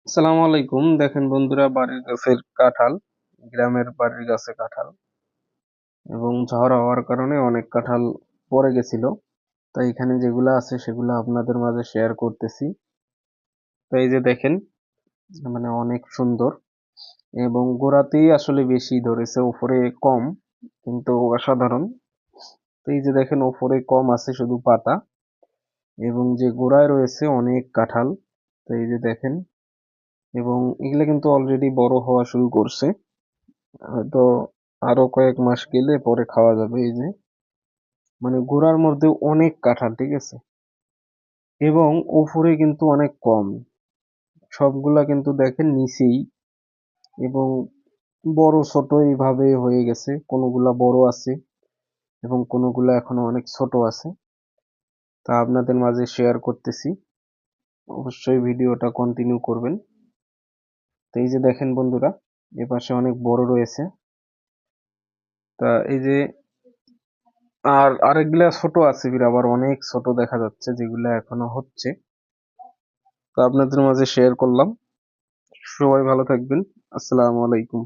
আসসালামু আলাইকুম। দেখেন বন্ধুরা, বাড়ির গাছের কাঁঠাল, গ্রামের বাড়ির গাছে কাঁঠাল এবং ঝড় হওয়ার কারণে অনেক কাঁঠাল পড়ে গেছিল। তাই এখানে যেগুলা আছে সেগুলো আপনাদের মাঝে শেয়ার করতেছি। তো এই যে দেখেন, মানে অনেক সুন্দর এবং গোড়াতেই আসলে বেশি ধরেছে, উপরে কম, কিন্তু অসাধারণ। তো এই যে দেখেন, উপরে কম আছে শুধু পাতা, এবং যে গোড়ায় রয়েছে অনেক কাঁঠাল। তো এই যে দেখেন, এবং এগুলা কিন্তু অলরেডি বড় হওয়া শুরু করছে। হয়তো আরো কয়েক মাস গেলে পরে খাওয়া যাবে। এই যে, মানে গোড়ার মধ্যে অনেক কাঁঠাল, ঠিক আছে, এবং উপরে কিন্তু অনেক কম। সবগুলা কিন্তু দেখেন নিচেই, এবং বড় ছোট এইভাবে হয়ে গেছে। কোনোগুলা বড় আছে এবং কোনোগুলা এখনো অনেক ছোট আছে। তা আপনাদের মাঝে শেয়ার করতেছি, অবশ্যই ভিডিওটা কন্টিনিউ করবেন। তো এই যে দেখেন বন্ধুরা, এপাশে অনেক বড় রয়েছে। তা এই যে, আর আরেকগুলা ছোট আছে, আবার অনেক ছোট দেখা যাচ্ছে যেগুলা এখনো হচ্ছে। তো আপনাদের মাঝে শেয়ার করলাম। সবাই ভালো থাকবেন। আসসালামু আলাইকুম।